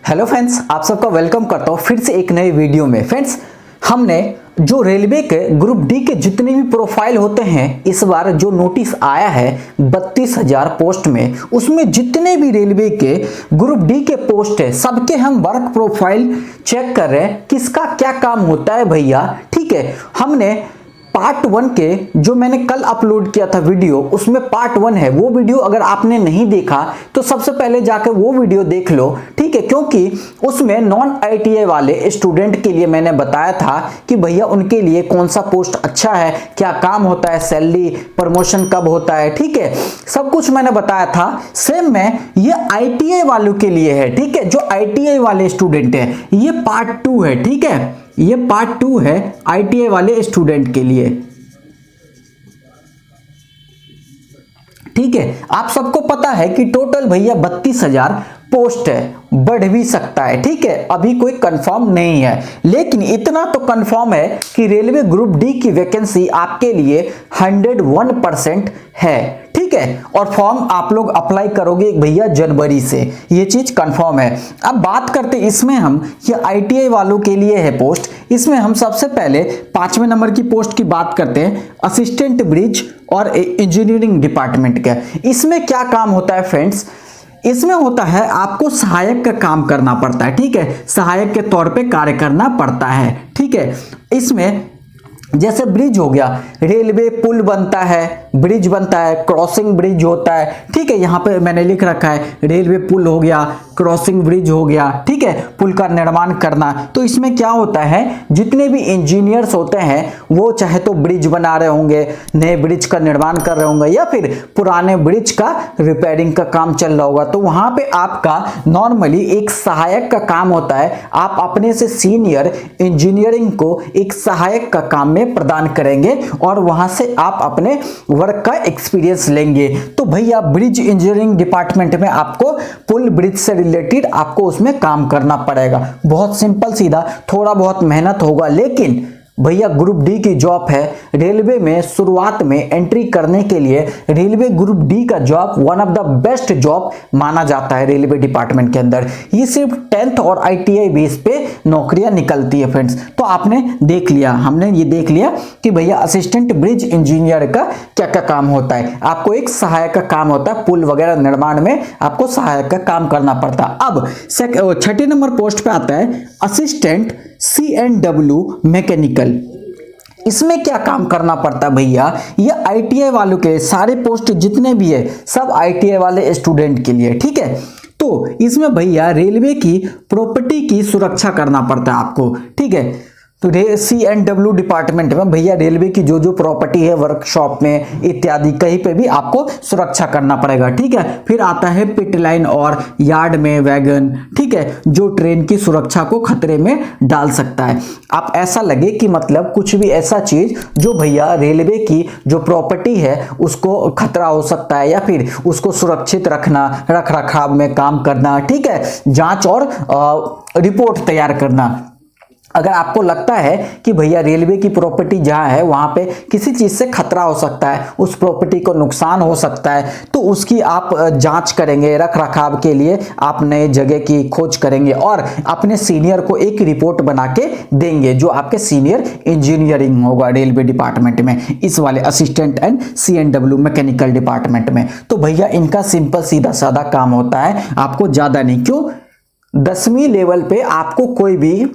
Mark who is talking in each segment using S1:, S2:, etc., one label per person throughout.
S1: Hello friends, आप सबका welcome करता हूँ फिर से एक नए वीडियो में। फ्रेंड्स, हमने जो रेलवे के ग्रुप डी के जितने भी प्रोफाइल होते हैं, इस बार जो नोटिस आया है 32,000 पोस्ट में, उसमें जितने भी रेलवे के ग्रुप डी के पोस्ट है सबके हम वर्क प्रोफाइल चेक कर रहे हैं, किसका क्या काम होता है भैया। ठीक है, हमने पार्ट 1 के जो मैंने कल अपलोड किया था वीडियो, उसमें पार्ट 1 है। वो वीडियो अगर आपने नहीं देखा तो सबसे पहले जाकर वो वीडियो देख लो। ठीक है, क्योंकि उसमें नॉन आईटीआई वाले स्टूडेंट के लिए मैंने बताया था कि भैया उनके लिए कौन सा पोस्ट अच्छा है, क्या काम होता है, सैलरी, प्रमोशन कब होता है। ठीक है, सब कुछ मैंने बताया था। सेम में ये आईटीआई वालों के लिए है। ठीक है, जो आईटीआई वाले स्टूडेंट है, ये पार्ट 2 है। ठीक है, ये पार्ट 2 है आईटीआई वाले स्टूडेंट के लिए। ठीक है, आप सबको पता है कि टोटल भैया 32,000 पोस्ट है, बढ़ भी सकता है। ठीक है, अभी कोई कंफर्म नहीं है, लेकिन इतना तो कंफर्म है कि रेलवे ग्रुप डी की वैकेंसी आपके लिए 101% है। ठीक है, और फॉर्म आप लोग अप्लाई करोगे भैया जनवरी से, ये चीज कंफर्म है। अब बात करते इसमें हम, ये आईटीआई वालों के लिए है पोस्ट। इसमें हम सबसे पहले 5वें नंबर की पोस्ट की बात करते हैं, असिस्टेंट ब्रिज और इंजीनियरिंग डिपार्टमेंट का। इसमें क्या काम होता है फ्रेंड्स? इसमें होता है आपको सहायक का काम करना पड़ता है। ठीक है, सहायक के तौर पे कार्य करना पड़ता है। ठीक है, इसमें जैसे ब्रिज हो गया, रेलवे पुल बनता है, ब्रिज बनता है, क्रॉसिंग ब्रिज होता है। ठीक है, यहाँ पे मैंने लिख रखा है रेलवे पुल हो गया, क्रॉसिंग ब्रिज हो गया। ठीक है, पुल का निर्माण करना। तो इसमें क्या होता है, जितने भी इंजीनियर्स होते हैं वो चाहे तो ब्रिज बना रहे होंगे, नए ब्रिज का निर्माण कर रहे होंगे, या फिर पुराने ब्रिज का रिपेयरिंग का काम चल रहा होगा, तो वहां पे आपका नॉर्मली एक सहायक का काम होता है। आप अपने से सीनियर इंजीनियरिंग को एक सहायक का काम प्रदान करेंगे और वहां से आप अपने वर्क का एक्सपीरियंस लेंगे। तो भैया ब्रिज इंजीनियरिंग डिपार्टमेंट में आपको पुल ब्रिज से रिलेटेड आपको उसमें काम करना पड़ेगा। बहुत सिंपल सीधा, थोड़ा बहुत मेहनत होगा, लेकिन भैया ग्रुप डी की जॉब है। रेलवे में शुरुआत में एंट्री करने के लिए रेलवे ग्रुप डी का job one of the best job माना जाता है रेलवे डिपार्टमेंट के अंदर। ये सिर्फ 10th और आईटीआई बेस पे नौकरियां निकलती है फ्रेंड्स। तो आपने देख लिया, हमने ये देख लिया कि भैया असिस्टेंट ब्रिज इंजीनियर का क्या क्या काम होता है। आपको एक सहायक का काम होता है, पुल वगैरह निर्माण में आपको सहायक का काम करना पड़ता है। अब 6ठे नंबर पोस्ट पे आता है असिस्टेंट CNW मैकेनिकल। इसमें क्या काम करना पड़ता है भैया? ये आईटीआई वालों के सारे पोस्ट जितने भी है सब आईटीआई वाले स्टूडेंट के लिए। ठीक है, तो इसमें भैया रेलवे की प्रॉपर्टी की सुरक्षा करना पड़ता है आपको। ठीक है, तो CNW डिपार्टमेंट में भैया रेलवे की जो जो प्रॉपर्टी है वर्कशॉप में इत्यादि कहीं पे भी आपको सुरक्षा करना पड़ेगा। ठीक है, फिर आता है पिट लाइन और यार्ड में वैगन। ठीक है, जो ट्रेन की सुरक्षा को खतरे में डाल सकता है। आप ऐसा लगे कि मतलब कुछ भी ऐसा चीज जो भैया रेलवे की जो प्रॉपर्टी है उसको खतरा हो सकता है, या फिर उसको सुरक्षित रखना, रख रखाव में काम करना। ठीक है, जांच और रिपोर्ट तैयार करना। अगर आपको लगता है कि भैया रेलवे की प्रॉपर्टी जहां है वहां पे किसी चीज से खतरा हो सकता है, उस प्रॉपर्टी को नुकसान हो सकता है, तो उसकी आप जांच करेंगे, रख रखाव के लिए आप नए जगह की खोज करेंगे और अपने सीनियर को एक रिपोर्ट बना के देंगे, जो आपके सीनियर इंजीनियरिंग होगा रेलवे डिपार्टमेंट में, इस वाले assistant and CNW mechanical department में। तो भैया इनका सिंपल सीधा साधा काम होता है, आपको ज्यादा नहीं। क्यों? 10वीं लेवल पे आपको कोई भी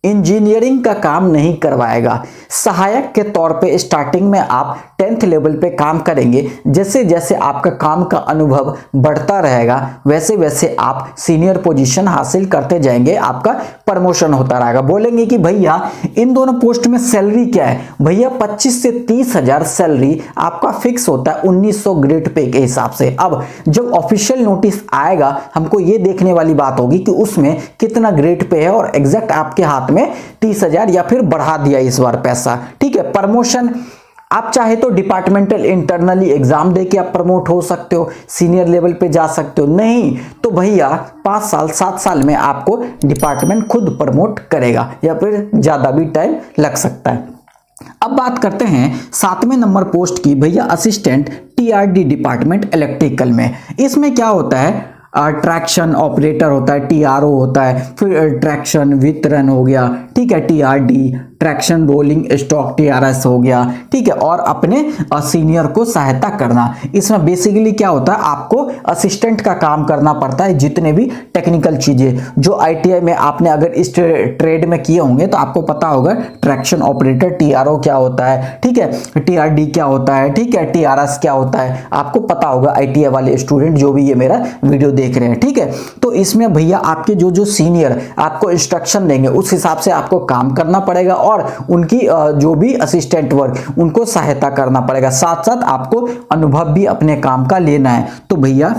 S1: इंजीनियरिंग का काम नहीं करवाएगा। सहायक के तौर पे स्टार्टिंग में आप 10th लेवल पे काम करेंगे। जैसे जैसे आपका काम का अनुभव बढ़ता रहेगा वैसे वैसे आप सीनियर पोजीशन हासिल करते जाएंगे, आपका प्रमोशन होता रहेगा। बोलेंगे कि भैया इन दोनों पोस्ट में सैलरी क्या है? भैया 25 से 30,000 सैलरी आपका फिक्स होता है 1900 ग्रेड पे के हिसाब से। अब जब ऑफिशियल नोटिस आएगा हमको ये देखने वाली बात होगी कि उसमें कितना ग्रेड पे है और एग्जैक्ट आपके हाथ में 30,000 या फिर बढ़ा दिया इस बार पैसा। ठीक है, प्रमोशन आप चाहे तो डिपार्टमेंटल इंटरनली एग्जाम देके आप प्रमोट हो सकते हो, सीनियर लेवल पे जा सकते हो। नहीं तो भैया 5 साल 7 साल में आपको डिपार्टमेंट खुद प्रमोट करेगा, या फिर ज्यादा भी टाइम लग सकता है। अब बात करते हैं 7वें नंबर पोस्ट की भैया, असिस्टेंट TRD डिपार्टमेंट इलेक्ट्रिकल में। इसमें क्या होता है, ट्रैक्शन ऑपरेटर होता है, TRO होता है, फिर ट्रैक्शन वितरण हो गया, ठीक है, TRD traction rolling stock TRS हो गया, ठीक है, और अपने सीनियर को सहायता करना। इसमें बेसिकली क्या होता है, आपको असिस्टेंट का काम करना पड़ता है। जितने भी टेक्निकल चीजें जो ITI में आपने अगर इस ट्रेड में किए होंगे तो आपको पता होगा ट्रैक्शन ऑपरेटर TRO क्या होता है, ठीक है, TRD क्या होता है, ठीक है, TRS क्या होता है, आपको पता होगा ITI वाले स्टूडेंट जो भी ये मेरा वीडियो देख रहे हैं, ठीक है। तो इसमें भैया आपके जो जो सीनियर आपको इंस्ट्रक्शन देंगे उस हिसाब से आपको काम करना पड़ेगा और उनकी जो भी असिस्टेंट वर्क उनको सहायता करना पड़ेगा। साथ साथ आपको अनुभव भी अपने काम का लेना है। तो भैया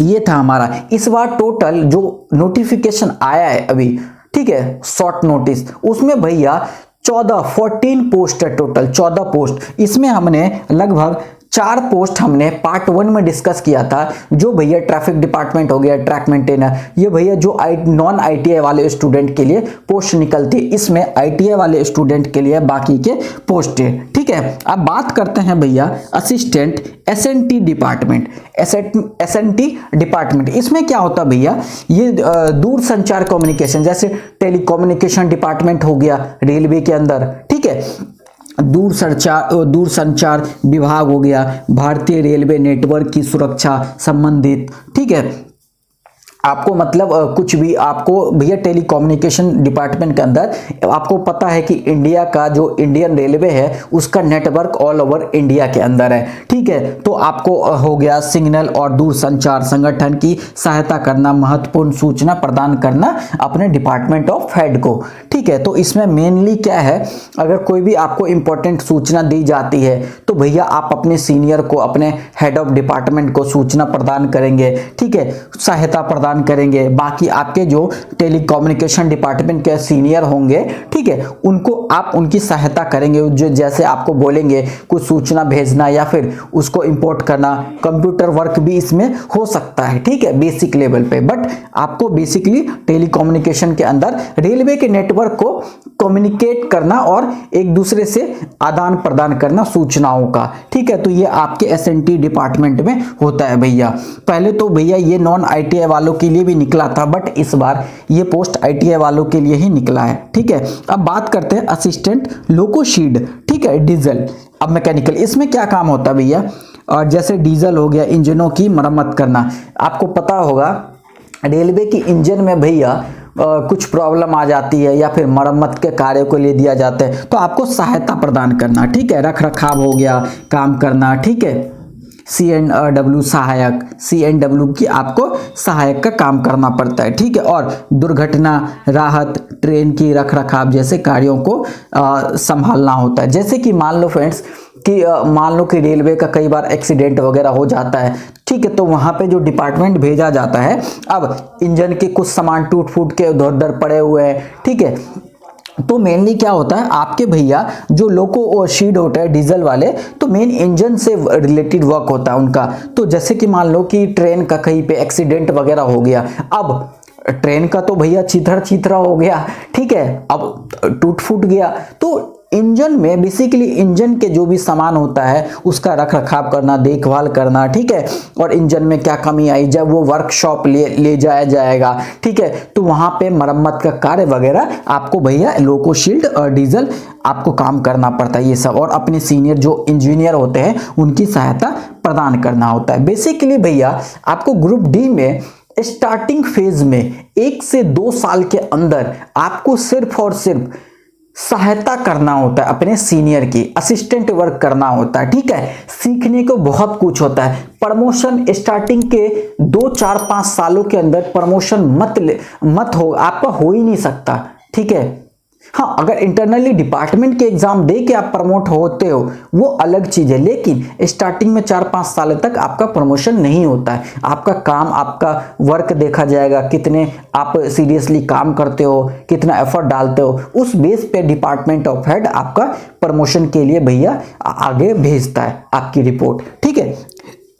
S1: ये था हमारा इस बार टोटल जो नोटिफिकेशन आया है अभी, ठीक है, शॉर्ट नोटिस, उसमें भैया 14 पोस्ट है, टोटल 14 पोस्ट। इसमें हमने लगभग 4 पोस्ट हमने पार्ट 1 में डिस्कस किया था, जो भैया ट्रैफिक डिपार्टमेंट हो गया, ट्रैक मेंटेनर, ये भैया जो नॉन ITI वाले स्टूडेंट के लिए पोस्ट निकलती है, इसमें ITI वाले स्टूडेंट के लिए बाकी के पोस्ट है, ठीक है। अब बात करते हैं भैया assistant SNT department, SNT department, इसमें क्या होता है भैया, ये दूर संचार कम्युनिकेशन, जैसे टेलीकम्युनिकेशन डिपार्टमेंट हो गया रेलवे के अंदर, ठीक है, दूर संचार विभाग हो गया, भारतीय रेलवे नेटवर्क की सुरक्षा संबंधित, ठीक है, आपको मतलब कुछ भी आपको भैया टेलीकम्युनिकेशन डिपार्टमेंट के अंदर आपको पता है कि इंडिया का जो इंडियन रेलवे है उसका नेटवर्क ऑल ओवर इंडिया के अंदर है, ठीक है। तो आपको हो गया सिग्नल और दूरसंचार संगठन की सहायता करना, महत्वपूर्ण सूचना प्रदान करना अपने डिपार्टमेंट ऑफ हेड को, ठीक है। तो इसमें मेनली क्या है, अगर कोई भी आपको इंपॉर्टेंट सूचना दी जाती है तो भैया आप अपने सीनियर को, अपने हेड ऑफ डिपार्टमेंट को सूचना प्रदान करेंगे, ठीक है, सहायता प्रदान करेंगे। बाकी आपके जो टेलीकम्युनिकेशन डिपार्टमेंट के सीनियर होंगे, ठीक है, उनको आप उनकी सहायता करेंगे, जो जैसे आपको बोलेंगे कुछ सूचना भेजना या फिर उसको इंपोर्ट करना, कंप्यूटर वर्क भी इसमें हो सकता है, ठीक है, बेसिक लेवल पे। बट आपको बेसिकली टेलीकम्युनिकेशन के अंदर रेलवे के नेटवर्क को कम्युनिकेट करना और एक दूसरे से आदान प्रदान करना सूचनाओं का, ठीक है। तो ये आपके SNT डिपार्टमेंट में होता है भैया। पहले तो भैया ये नॉन ITI वालों के लिए भी निकला था, बट इस बार ये पोस्ट ITI वालों के लिए ही निकला है, ठीक है। अब बात करते हैं असिस्टेंट लोकोशीड, ठीक है, डीजल अब मैकेनिकल, इसमें क्या काम होता है भैया, और जैसे डीजल हो गया, इंजनों की मरम्मत करना। आपको पता होगा रेलवे की इंजन में भैया कुछ प्रॉब्लम आ जाती है या फिर मरम्मत के कार्य को ले दिया जाता है, तो आपको सहायता प्रदान करना, ठीक है, रख रखाव हो गया, काम करना, ठीक है, CNW सहायक, CNW की आपको सहायक का काम करना पड़ता है, ठीक है। और दुर्घटना राहत, ट्रेन की रख रखाव जैसे कार्यों को संभालना होता है। जैसे कि मान लो फ्रेंड्स कि मान लो कि रेलवे का कई बार एक्सीडेंट वगैरह हो जाता है, ठीक है, तो वहां पे जो डिपार्टमेंट भेजा जाता है, अब इंजन के कुछ सामान टूट फूट के उधर उधर पड़े हुए हैं, ठीक है, तो मेनली क्या होता है आपके भैया जो लोको शीड होता है डीजल वाले, तो मेन इंजन से रिलेटेड वर्क होता है उनका। तो जैसे कि मान लो कि ट्रेन का कहीं पे एक्सीडेंट वगैरह हो गया, अब ट्रेन का तो भैया छितरा हो गया, ठीक है, अब टूट फूट गया, तो इंजन में बेसिकली इंजन के जो भी सामान होता है उसका रख रखाव करना, देखभाल करना, ठीक है, और इंजन में क्या कमी आई जब वो वर्कशॉप ले जाया जाएगा, ठीक है, तो वहां पे मरम्मत का कार्य वगैरह आपको भैया लोकोशील्ड और डीजल आपको काम करना पड़ता है ये सब, और अपने सीनियर जो इंजीनियर होते हैं उनकी सहायता प्रदान करना होता है। बेसिकली भैया आपको ग्रुप डी में स्टार्टिंग फेज में 1 से 2 साल के अंदर आपको सिर्फ और सिर्फ सहायता करना होता है अपने सीनियर की, असिस्टेंट वर्क करना होता है, ठीक है। सीखने को बहुत कुछ होता है। प्रमोशन स्टार्टिंग के 2, 4, 5 सालों के अंदर प्रमोशन मत हो, आपका हो ही नहीं सकता, ठीक है। हाँ, अगर इंटरनली डिपार्टमेंट के एग्जाम दे के आप प्रमोट होते हो वो अलग चीज है, लेकिन स्टार्टिंग में 4-5 साल तक आपका प्रमोशन नहीं होता है। आपका काम, आपका वर्क देखा जाएगा, कितने आप सीरियसली काम करते हो, कितना एफर्ट डालते हो, उस बेस पे डिपार्टमेंट ऑफ हेड आपका प्रमोशन के लिए भैया आगे भेजता है आपकी रिपोर्ट, ठीक है,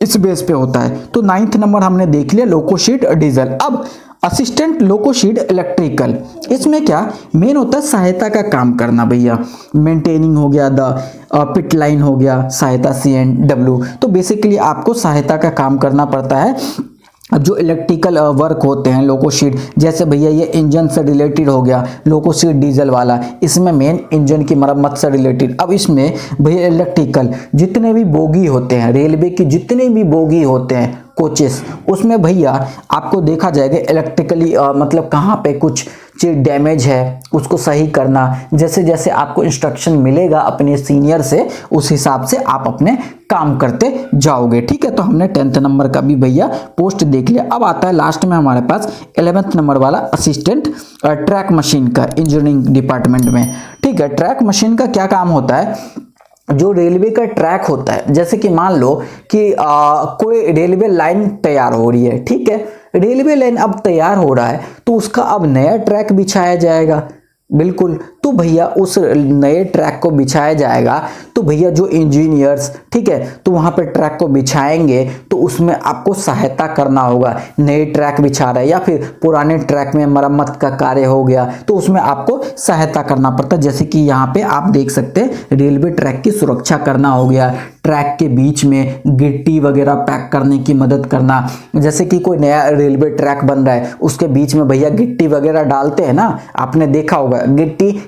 S1: इस बेस पे होता है। तो 9th नंबर हमने देख लिया लोकोशीड डीजल। अब असिस्टेंट लोकोशीड इलेक्ट्रिकल, इसमें क्या मेन होता है सहायता का काम करना भैया, मेंटेनिंग हो गया, द पिट लाइन हो गया, सहायता CNW, तो बेसिकली आपको सहायता का काम करना पड़ता है अब जो इलेक्ट्रिकल वर्क होते हैं लोकोशीट, जैसे भैया ये इंजन से रिलेटेड हो गया लोकोशीट डीजल वाला, इसमें मेन इंजन की मरम्मत से रिलेटेड। अब इसमें भैया इलेक्ट्रिकल जितने भी बोगी होते हैं, रेलवे की जितने भी बोगी होते हैं कोचेस, उसमें भैया आपको देखा जाएगा इलेक्ट्रिकली मतलब कहाँ पे कुछ चीज डैमेज है उसको सही करना। जैसे जैसे आपको इंस्ट्रक्शन मिलेगा अपने सीनियर से, उस हिसाब से आप अपने काम करते जाओगे। ठीक है, तो हमने 10th नंबर का भी भैया पोस्ट देख लिया। अब आता है लास्ट में हमारे पास 11th नंबर वाला असिस्टेंट ट्रैक मशीन का इंजीनियरिंग डिपार्टमेंट में। ठीक है, ट्रैक मशीन का क्या काम होता है, जो रेलवे का ट्रैक होता है, जैसे कि मान लो कि कोई रेलवे लाइन तैयार हो रही है। ठीक है, रेलवे लाइन अब तैयार हो रहा है तो उसका अब नया ट्रैक बिछाया जाएगा। बिल्कुल, तो भैया उस नए ट्रैक को बिछाया जाएगा तो भैया जो इंजीनियर्स, ठीक है, तो वहां पे ट्रैक को बिछाएंगे तो उसमें आपको सहायता करना होगा। नए ट्रैक बिछा रहे या फिर पुराने ट्रैक में मरम्मत का कार्य हो गया तो उसमें आपको सहायता करना पड़ता है। जैसे कि यहाँ पे आप देख सकते हैं रेलवे ट्रैक की सुरक्षा करना हो गया, ट्रैक के बीच में गिट्टी वगैरह पैक करने की मदद करना। जैसे कि कोई नया रेलवे ट्रैक बन रहा है उसके बीच में भैया गिट्टी वगैरह डालते हैं ना, आपने देखा होगा।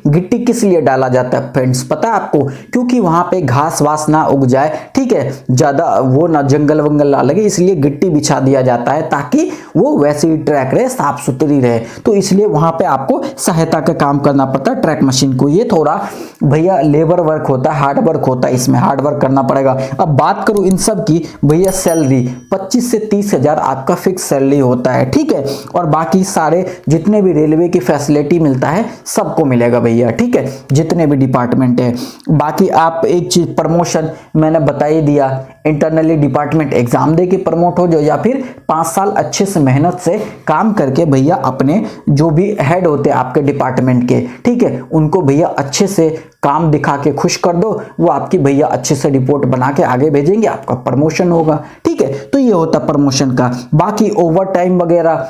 S1: गिट्टी किस लिए डाला जाता है फ्रेंड्स, पता है आपको? क्योंकि वहां पे घास वास ना उग जाए, ठीक है, ज्यादा वो ना जंगल वंगल ना लगे, इसलिए गिट्टी बिछा दिया जाता है ताकि वो वैसे ही ट्रैक रहे, साफ सुथरी रहे। तो इसलिए वहां पे आपको सहायता का काम करना पड़ता है ट्रैक मशीन को। ये थोड़ा भैया लेबर वर्क होता है, हार्ड वर्क होता है, इसमें हार्ड वर्क करना पड़ेगा। अब बात करूं इन सब की, भैया सैलरी 25 से 30 हजार आपका फिक्स सैलरी होता है। ठीक है, और बाकी सारे जितने भी रेलवे की फैसिलिटी मिलता है सबको मिलेगा भैया। ठीक है, जितने भी डिपार्टमेंट है। बाकी आप एक चीज प्रमोशन मैंने बता ही दिया, इंटरनली डिपार्टमेंट एग्जाम दे के प्रमोट हो जाओ या फिर 5 साल अच्छे से मेहनत से काम करके भैया अपने जो भी हेड होते हैं आपके डिपार्टमेंट के, ठीक है, उनको भैया अच्छे से काम दिखा के खुश कर दो, वो आपकी भैया अच्छे से रिपोर्ट बना के आगे भेजेंगे, आपका प्रमोशन होगा। ठीक है, तो ये होता प्रमोशन का। बाकी ओवर टाइम वगैरह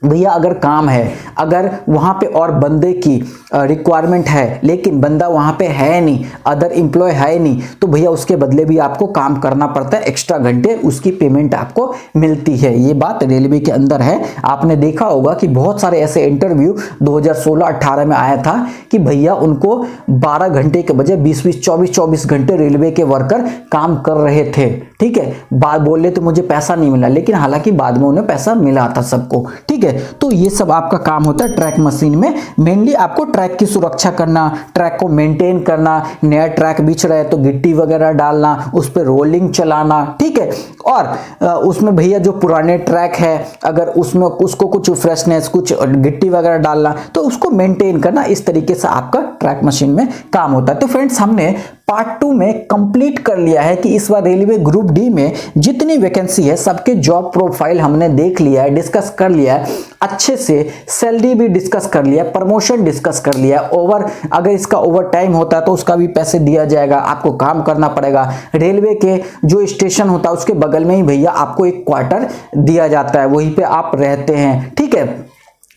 S1: भैया अगर काम है, अगर वहां पे और बंदे की रिक्वायरमेंट है लेकिन बंदा वहां पे है नहीं, अदर एम्प्लॉय है नहीं, तो भैया उसके बदले भी आपको काम करना पड़ता है, एक्स्ट्रा घंटे उसकी पेमेंट आपको मिलती है। ये बात रेलवे के अंदर है। आपने देखा होगा कि बहुत सारे ऐसे इंटरव्यू 2016-18 में आया था कि भैया उनको 12 घंटे के बजाय 20-20, 24-24 घंटे रेलवे के वर्कर काम कर रहे थे। ठीक है, बात बोल रहे तो मुझे पैसा नहीं मिला, लेकिन हालांकि बाद में उन्हें पैसा मिला था सबको। ठीक है, तो ये सब आपका काम होता है ट्रैक मशीन में। मेनली आपको ट्रैक की सुरक्षा करना, ट्रैक को मेंटेन करना, नया ट्रैक बिछ रहा है तो गिट्टी वगैरह डालना, उस पर रोलिंग चलाना। ठीक है, और उसमें भैया जो पुराने ट्रैक है अगर उसमें उसको कुछ फ्रेशनेस, कुछ गिट्टी वगैरह डालना, तो उसको मेंटेन करना। इस तरीके से आपका ट्रैक मशीन में काम होता है। तो फ्रेंड्स, हमने पार्ट 2 में कंप्लीट कर लिया है कि इस बार रेलवे ग्रुप डी में जितनी वैकेंसी है सबके जॉब प्रोफाइल हमने देख लिया है, डिस्कस कर लिया है अच्छे से, सैलरी भी डिस्कस कर लिया, प्रमोशन डिस्कस कर लिया, ओवर अगर इसका ओवर टाइम होता है तो उसका भी पैसे दिया जाएगा, आपको काम करना पड़ेगा। रेलवे के जो स्टेशन होता है उसके बगल में ही भैया आपको एक क्वार्टर दिया जाता है, वहीं पे आप रहते हैं। ठीक है,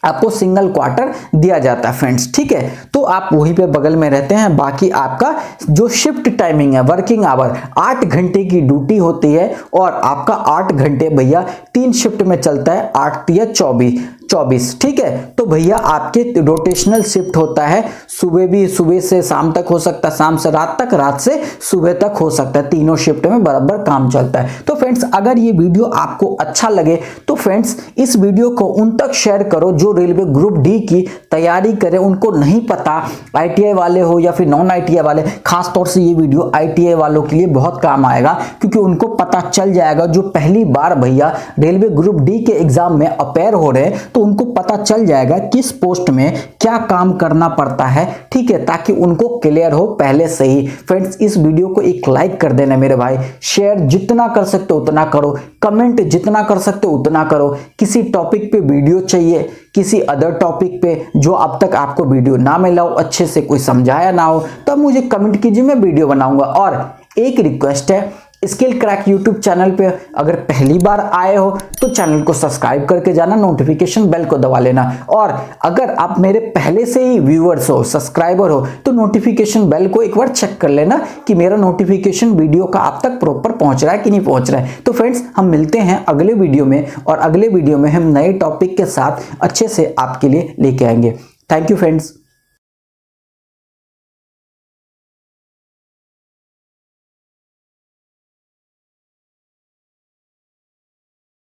S1: आपको सिंगल क्वार्टर दिया जाता है फ्रेंड्स। ठीक है, तो आप वहीं पे बगल में रहते हैं। बाकी आपका जो शिफ्ट टाइमिंग है, वर्किंग आवर 8 घंटे की ड्यूटी होती है और आपका 8 घंटे भैया 3 शिफ्ट में चलता है, 8 या 24। ठीक है, तो भैया आपके रोटेशनल शिफ्ट होता है, सुबह से शाम तक हो सकता है, शाम से रात तक, रात से सुबह तक हो सकता है, तीनों शिफ्ट में बराबर काम चलता है। तो फ्रेंड्स, अगर ये वीडियो आपको अच्छा लगे तो फ्रेंड्स इस वीडियो को उन तक शेयर करो जो रेलवे ग्रुप डी की तैयारी करें, उनको नहीं पता, ITI वाले हो या फिर नॉन ITI वाले। खासतौर से ये वीडियो ITI वालों के लिए बहुत काम आएगा क्योंकि उनको पता चल जाएगा, जो पहली बार भैया रेलवे ग्रुप डी के एग्जाम में अपेयर हो रहे हैं तो उनको पता चल जाएगा किस पोस्ट में क्या काम करना पड़ता है। ठीक है, ताकि उनको क्लियर हो पहले से ही। फ्रेंड्स, इस वीडियो को एक लाइक कर देना मेरे भाई, शेयर जितना कर सकते हो उतना करो, कमेंट जितना कर सकते हो उतना करो। किसी टॉपिक पे वीडियो चाहिए, किसी अदर टॉपिक पे जो अब तक आपको वीडियो ना मिला हो, अच्छे से कोई समझाया ना हो, तब मुझे कमेंट कीजिए, मैं वीडियो बनाऊंगा। और एक रिक्वेस्ट है, स्किल क्रैक यूट्यूब चैनल पे अगर पहली बार आए हो तो चैनल को सब्सक्राइब करके जाना, नोटिफिकेशन बेल को दबा लेना। और अगर आप मेरे पहले से ही व्यूअर्स हो, सब्सक्राइबर हो, तो नोटिफिकेशन बेल को एक बार चेक कर लेना कि मेरा नोटिफिकेशन वीडियो का आप तक प्रॉपर पहुंच रहा है कि नहीं पहुंच रहा है। तो फ्रेंड्स, हम मिलते हैं अगले वीडियो में, और अगले वीडियो में हम नए टॉपिक के साथ अच्छे से आपके लिए लेके आएंगे। Thank you friends.